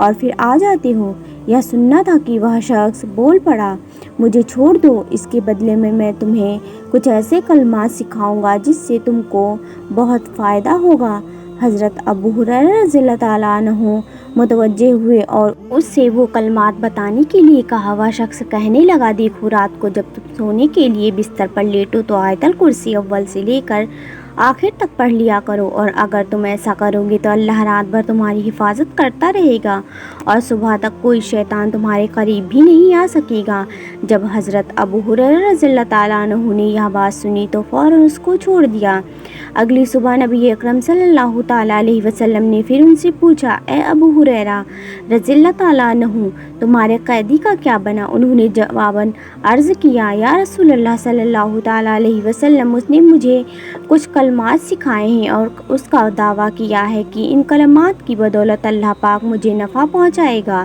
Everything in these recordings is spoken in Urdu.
اور پھر آ جاتے ہو۔ یہ سننا تھا کہ وہ شخص بول پڑا، مجھے چھوڑ دو، اس کے بدلے میں تمہیں کچھ ایسے کلمات سکھاؤں گا جس سے تم کو بہت فائدہ ہوگا۔ حضرت ابو ہریرہ رضی اللہ تعالیٰ عنہ متوجہ ہوئے اور اس سے وہ کلمات بتانے کے لیے کہا۔ وہ شخص کہنے لگا، دیکھو، رات کو جب تم سونے کے لیے بستر پر لیٹو تو آیت الکرسی اول سے لے کر آخر تک پڑھ لیا کرو، اور اگر تم ایسا کرو گے تو اللہ رات بھر تمہاری حفاظت کرتا رہے گا اور صبح تک کوئی شیطان تمہارے قریب بھی نہیں آ سکے گا۔ جب حضرت ابو ہریرہ رضی اللہ تعالیٰ عنہ نے یہ بات سنی تو فوراً اس کو چھوڑ دیا۔ اگلی صبح نبی اکرم صلی اللہ تعالیٰ علیہ وسلم نے پھر ان سے پوچھا، اے ابو ہریرہ رضی اللہ تعالیٰ عنہ، تمہارے قیدی کا کیا بنا؟ انہوں نے جواباً عرض کیا، یا رسول اللہ صلی اللہ تعالیٰ علیہ وسلم، اس نے مجھے کچھ کلمات سکھائے ہیں اور اس کا دعویٰ کیا ہے کہ ان کلمات کی بدولت اللہ پاک مجھے نفع پہنچائے گا۔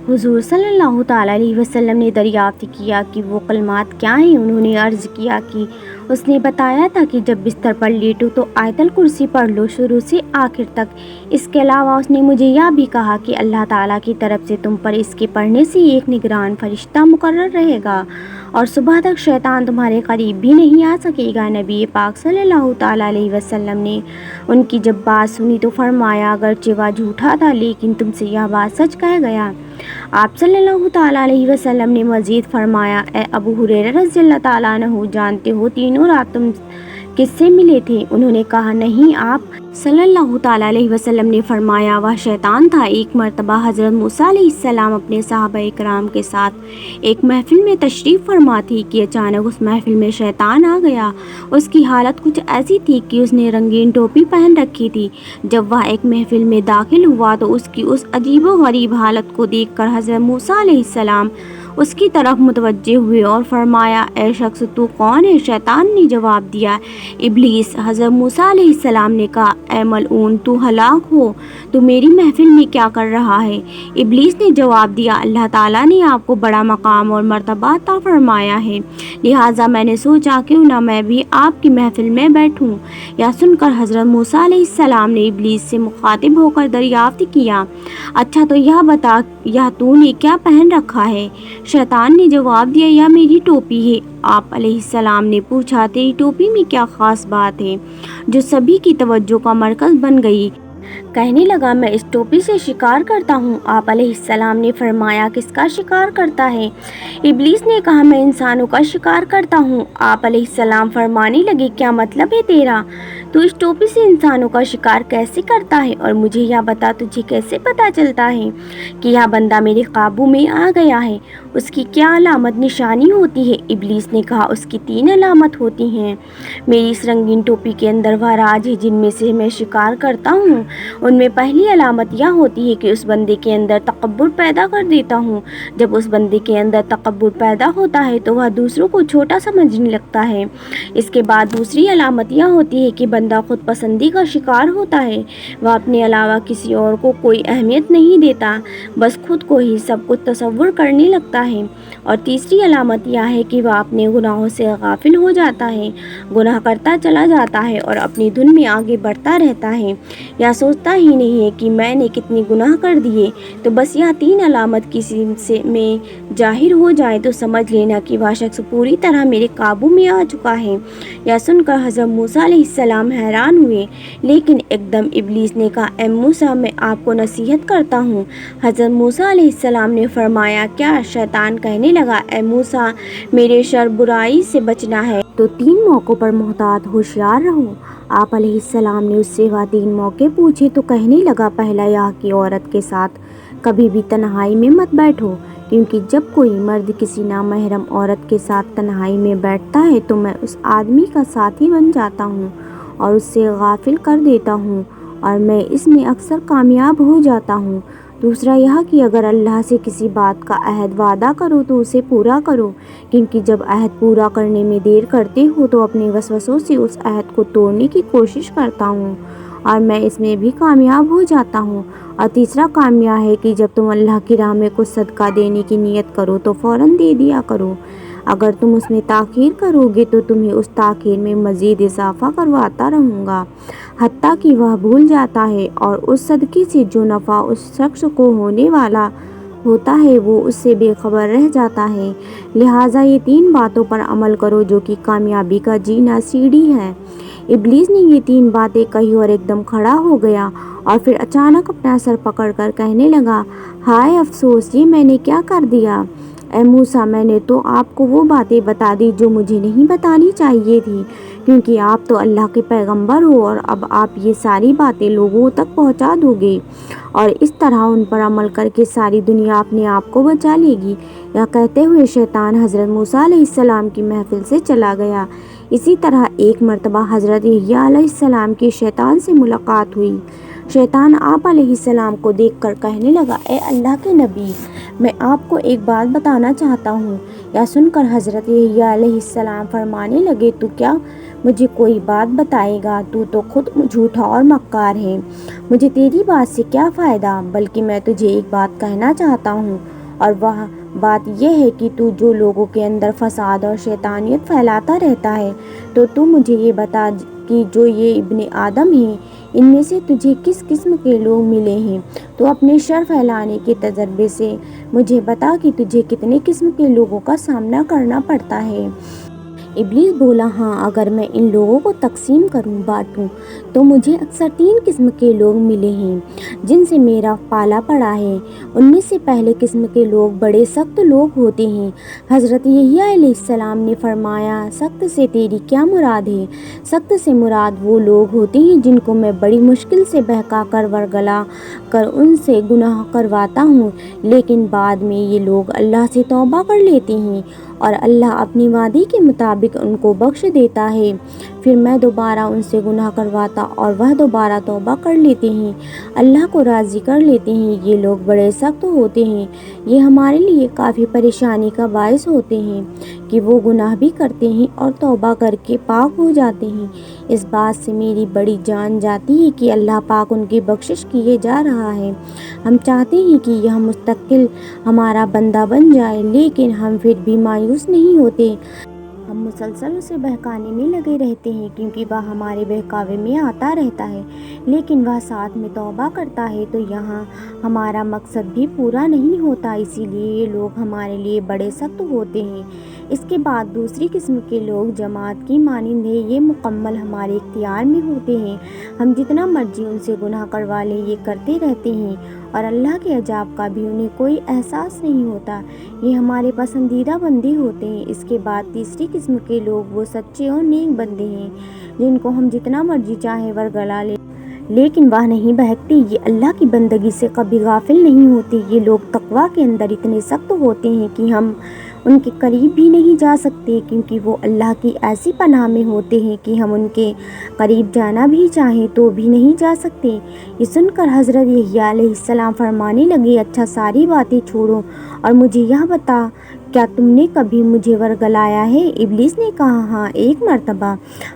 حضور صلی اللہ تعالیٰ علیہ وسلم نے دریافت کیا کہ وہ کلمات کیا ہیں؟ انہوں نے عرض کیا کہ اس نے بتایا تھا کہ جب بستر پر لیٹو تو آیت الکرسی پڑھ لو شروع سے آخر تک۔ اس کے علاوہ اس نے مجھے یہ بھی کہا کہ اللہ تعالیٰ کی طرف سے تم پر اس کے پڑھنے سے ایک نگران فرشتہ مقرر رہے گا اور صبح تک شیطان تمہارے قریب بھی نہیں آ سکے گا۔ نبی پاک صلی اللہ تعالیٰ علیہ وسلم نے ان کی جب بات سنی تو فرمایا، اگرچہ وہ جھوٹا تھا لیکن تم سے یہ بات سچ کہہ گیا۔ آپ صلی اللہ تعالیٰ علیہ وسلم نے مزید فرمایا، اے ابو ہریرہ رضی اللہ تعالیٰ عنہ، جانتے ہو تینوں رات تم کس سے ملے تھے؟ انہوں نے کہا، نہیں۔ آپ صلی اللہ تعالیٰ علیہ وسلم نے فرمایا، وہ شیطان تھا۔ ایک مرتبہ حضرت موسیٰ علیہ السلام اپنے صحابہ کرام کے ساتھ ایک محفل میں تشریف فرما تھی کہ اچانک اس محفل میں شیطان آ گیا۔ اس کی حالت کچھ ایسی تھی کہ اس نے رنگین ٹوپی پہن رکھی تھی۔ جب وہ ایک محفل میں داخل ہوا تو اس کی اس عجیب و غریب حالت کو دیکھ کر حضرت موسیٰ علیہ السلام اس کی طرف متوجہ ہوئے اور فرمایا، اے شخص، تو کون ہے؟ شیطان نے جواب دیا، ابلیس۔ حضرت موسیٰ علیہ السلام نے کہا، اے ملعون، تو ہلاک ہو، تو میری محفل میں کیا کر رہا ہے؟ ابلیس نے جواب دیا، اللہ تعالیٰ نے آپ کو بڑا مقام اور مرتبہ عطا فرمایا ہے، لہٰذا میں نے سوچا کیوں نہ میں بھی آپ کی محفل میں بیٹھوں۔ یہ سن کر حضرت موسیٰ علیہ السلام نے ابلیس سے مخاطب ہو کر دریافت کیا، اچھا تو یہ بتا، یہ تو نے کیا پہن رکھا ہے؟ شیطان نے جواب دیا، یہ میری ٹوپی ہے۔ آپ علیہ السلام نے پوچھا، تیری ٹوپی میں کیا خاص بات ہے جو سبھی کی توجہ کا مرکز بن گئی؟ کہنے لگا، میں اس ٹوپی سے شکار کرتا ہوں۔ آپ علیہ السلام نے فرمایا، کس کا شکار کرتا ہے؟ ابلیس نے کہا، میں انسانوں کا شکار کرتا ہوں۔ آپ علیہ السلام فرمانے لگے، کیا مطلب ہے تیرا؟ تو اس ٹوپی سے انسانوں کا شکار کیسے کرتا ہے؟ اور مجھے یہ بتا، تجھے کیسے پتا چلتا ہے کہ یہ بندہ میرے قابو میں آ گیا ہے؟ اس کی کیا علامت نشانی ہوتی ہے؟ ابلیس نے کہا، اس کی 3 علامت ہوتی ہیں۔ میری اس رنگین ٹوپی کے اندر وہ راز ہے جن میں سے میں شکار کرتا ہوں۔ ان میں پہلی علامت یہ ہوتی ہے کہ اس بندے کے اندر تکبر پیدا کر دیتا ہوں۔ جب اس بندے کے اندر تکبر پیدا ہوتا ہے تو وہ دوسروں کو چھوٹا سمجھنے لگتا ہے۔ اس کے بعد دوسری علامت یہ ہوتی ہے کہ بندہ خود پسندی کا شکار ہوتا ہے، وہ اپنے علاوہ کسی اور کو کوئی اہمیت نہیں دیتا، بس خود کو ہی سب کچھ تصور کرنے لگتا ہے۔ اور تیسری علامت یہ ہے کہ وہ اپنے گناہوں سے غافل ہو جاتا ہے، گناہ کرتا چلا جاتا ہے اور اپنی دھن میں آگے بڑھتا رہتا ہے، یا سوچتا ہی نہیں ہے کہ میں نے کتنے گناہ کر دیے۔ تو بس یہ 3 علامت کسی سے میں ظاہر ہو جائے تو سمجھ لینا کہ وہ شخص پوری طرح میرے قابو میں آ چکا ہے۔ یہ سن کر حضرت موسیٰ علیہ السلام حیران ہوئے، لیکن ایک دم ابلیس نے کہا، اے موسیٰ، میں آپ کو نصیحت کرتا ہوں۔ حضرت موسیٰ علیہ السلام نے فرمایا، کیا؟ شیطان کہنے لگا، اے موسیٰ، میرے شر برائی سے بچنا ہے تو 3 موقعوں پر محتاط ہوشیار رہو۔ آپ علیہ السلام نے اس سے وہ 3 موقع پوچھے تو کہنے لگا، پہلا یہ کہ عورت کے ساتھ کبھی بھی تنہائی میں مت بیٹھو، کیونکہ جب کوئی مرد کسی نامحرم عورت کے ساتھ تنہائی میں بیٹھتا ہے تو میں اس آدمی کا ساتھی بن جاتا ہوں اور اس سے غافل کر دیتا ہوں اور میں اس میں اکثر کامیاب ہو جاتا ہوں۔ دوسرا یہ کہ اگر اللہ سے کسی بات کا عہد وعدہ کرو تو اسے پورا کرو، کیونکہ جب عہد پورا کرنے میں دیر کرتے ہو تو اپنے وسوسوں سے اس عہد کو توڑنے کی کوشش کرتا ہوں اور میں اس میں بھی کامیاب ہو جاتا ہوں۔ اور تیسرا کام یہ ہے کہ جب تم اللہ کی راہ میں کچھ صدقہ دینے کی نیت کرو تو فوراً دے دیا کرو، اگر تم اس میں تاخیر کرو گے تو تمہیں اس تاخیر میں مزید اضافہ کرواتا رہوں گا، حتیٰ کہ وہ بھول جاتا ہے، اور اس صدقے سے جو نفع اس شخص کو ہونے والا ہوتا ہے وہ اس سے بے خبر رہ جاتا ہے۔ لہٰذا یہ 3 باتوں پر عمل کرو جو کہ کامیابی کا جینا سیڑھی ہے۔ ابلیس نے یہ 3 باتیں کہی اور ایک دم کھڑا ہو گیا، اور پھر اچانک اپنا سر پکڑ کر کہنے لگا، ہائے افسوس، یہ میں نے کیا کر دیا! اے موسیٰ، میں نے تو آپ کو وہ باتیں بتا دی جو مجھے نہیں بتانی چاہیے تھی، کیونکہ آپ تو اللہ کے پیغمبر ہو، اور اب آپ یہ ساری باتیں لوگوں تک پہنچا دو گے، اور اس طرح ان پر عمل کر کے ساری دنیا اپنے آپ کو بچا لے گی۔ یہ کہتے ہوئے شیطان حضرت موسیٰ علیہ السلام کی محفل سے چلا گیا۔ اسی طرح ایک مرتبہ حضرت یحییٰ علیہ السلام کی شیطان سے ملاقات ہوئی۔ شیطان آپ علیہ السلام کو دیکھ کر کہنے لگا، اے اللہ کے نبی، میں آپ کو ایک بات بتانا چاہتا ہوں۔ یہ سن کر حضرت یحییٰ علیہ السلام فرمانے لگے، تو کیا مجھے کوئی بات بتائے گا؟ تو خود جھوٹا اور مکار ہے، مجھے تیری بات سے کیا فائدہ؟ بلکہ میں تجھے ایک بات کہنا چاہتا ہوں، اور وہ بات یہ ہے کہ تو جو لوگوں کے اندر فساد اور شیطانیت پھیلاتا رہتا ہے، تو مجھے یہ بتا کہ جو یہ ابن آدم ہیں، ان میں سے تجھے کس قسم کے لوگ ملے ہیں؟ تو اپنے شر پھیلانے کے تجربے سے مجھے بتا کہ تجھے کتنے قسم کے لوگوں کا سامنا کرنا پڑتا ہے۔ ابلیس بولا، ہاں، اگر میں ان لوگوں کو تقسیم کروں، بانٹوں، تو مجھے اکثر 3 قسم کے لوگ ملے ہیں جن سے میرا پالا پڑا ہے۔ ان میں سے پہلے قسم کے لوگ بڑے سخت لوگ ہوتے ہیں۔ حضرت یحییٰ علیہ السلام نے فرمایا، سخت سے تیری کیا مراد ہے؟ سخت سے مراد وہ لوگ ہوتے ہیں جن کو میں بڑی مشکل سے بہکا کر ورگلا کر ان سے گناہ کرواتا ہوں، لیکن بعد میں یہ لوگ اللہ سے توبہ کر لیتے ہیں، اور اللہ اپنی وعدے کے مطابق ان کو بخش دیتا ہے۔ پھر میں دوبارہ ان سے گناہ کرواتا اور وہ دوبارہ توبہ کر لیتے ہیں، اللہ کو راضی کر لیتے ہیں۔ یہ لوگ بڑے سخت ہوتے ہیں، یہ ہمارے لیے کافی پریشانی کا باعث ہوتے ہیں کہ وہ گناہ بھی کرتے ہیں اور توبہ کر کے پاک ہو جاتے ہیں۔ اس بات سے میری بڑی جان جاتی ہے کہ اللہ پاک ان کی بخشش کیے جا رہا ہے۔ ہم چاہتے ہیں کہ یہ مستقل ہمارا بندہ بن جائے، لیکن ہم پھر بھی مایوس نہیں ہوتے۔ ہم مسلسل اسے بہکانے میں لگے رہتے ہیں، کیونکہ وہ ہمارے بہکاوے میں آتا رہتا ہے، لیکن وہ ساتھ میں توبہ کرتا ہے، تو یہاں ہمارا مقصد بھی پورا نہیں ہوتا۔ اسی لیے یہ لوگ ہمارے لیے بڑے سخت ہوتے ہیں۔ اس کے بعد دوسری قسم کے لوگ جماعت کی مانند ہیں، یہ مکمل ہمارے اختیار میں ہوتے ہیں، ہم جتنا مرضی ان سے گناہ کروا لیں، یہ کرتے رہتے ہیں، اور اللہ کے عذاب کا بھی انہیں کوئی احساس نہیں ہوتا۔ یہ ہمارے پسندیدہ بندے ہوتے ہیں۔ اس کے بعد تیسری قسم کے لوگ وہ سچے اور نیک بندے ہیں جن کو ہم جتنا مرضی چاہے ورگلا لیں، لیکن وہ نہیں بہکتے، یہ اللہ کی بندگی سے کبھی غافل نہیں ہوتے۔ یہ لوگ تقویٰ کے اندر اتنے سخت ہوتے ہیں کہ ہم ان کے قریب بھی نہیں جا سکتے، کیونکہ وہ اللہ کی ایسی پناہ میں ہوتے ہیں کہ ہم ان کے قریب جانا بھی چاہیں تو بھی نہیں جا سکتے۔ یہ سن کر حضرت یحییٰ علیہ السلام فرمانے لگے، اچھا، ساری باتیں چھوڑو اور مجھے یہ بتا، کیا تم نے کبھی مجھے ورگلایا ہے؟ ابلیس نے کہا، ہاں، ایک مرتبہ۔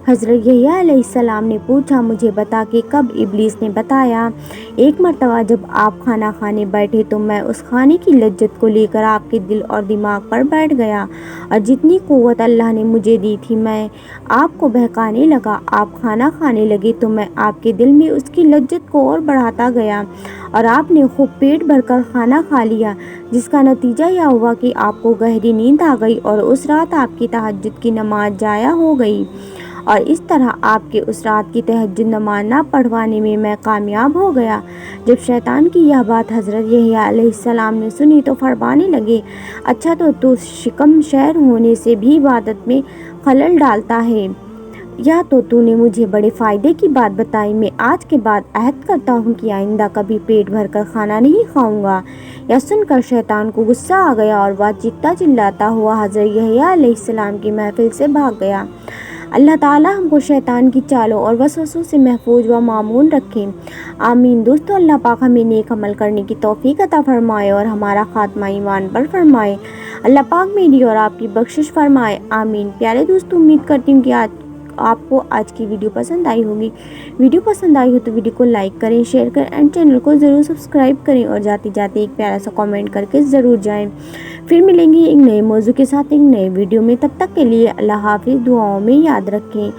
حضرت یحییٰ علیہ السلام نے پوچھا، مجھے بتا کہ کب؟ ابلیس نے بتایا، ایک مرتبہ جب آپ کھانا کھانے بیٹھے تو میں اس کھانے کی لذت کو لے کر آپ کے دل اور دماغ پر بیٹھ گیا، اور جتنی قوت اللہ نے مجھے دی تھی میں آپ کو بہکانے لگا۔ آپ کھانا کھانے لگے تو میں آپ کے دل میں اس کی لذت کو اور بڑھاتا گیا، اور آپ نے خوب پیٹ بھر کر کھانا کھا لیا، جس کا نتیجہ یہ ہوا کہ آپ کو گہری نیند آ گئی، اور اس رات آپ کی تہجد کی نماز ضائع ہو گئی، اور اس طرح آپ کے اس رات کی تہجد نماز نہ پڑھوانے میں میں کامیاب ہو گیا۔ جب شیطان کی یہ بات حضرت یحییٰ علیہ السلام نے سنی تو فرمانے لگے، اچھا، تو شکم شیر ہونے سے بھی عبادت میں خلل ڈالتا ہے، یا تو نے مجھے بڑے فائدے کی بات بتائی۔ میں آج کے بعد عہد کرتا ہوں کہ آئندہ کبھی پیٹ بھر کر کھانا نہیں کھاؤں گا۔ یہ سن کر شیطان کو غصہ آ گیا، اور وہ چیختا چلاتا ہوا حضرت یحییٰ علیہ السلام کی محفل سے بھاگ گیا۔ اللہ تعالیٰ ہم کو شیطان کی چالوں اور وسوسوں سے محفوظ و مامون رکھے، آمین۔ دوستو، اللہ پاک ہمیں نیک عمل کرنے کی توفیق عطا فرمائے اور ہمارا خاتمہ ایمان پر فرمائے۔ اللہ پاک میری اور آپ کی بخشش فرمائے، آمین۔ پیارے دوستو، امید کرتی ہوں کہ آپ کو آج کی ویڈیو پسند آئی ہوگی۔ ویڈیو پسند آئی ہو تو ویڈیو کو لائک کریں، شیئر کریں اینڈ چینل کو ضرور سبسکرائب کریں اور جاتے جاتے ایک پیارا سا کامنٹ کر کے ضرور جائیں۔ پھر ملیں گے ایک نئے موضوع کے ساتھ ایک نئے ویڈیو میں، تب تک کے لیے اللہ حافظ، دعاؤں میں یاد رکھیں۔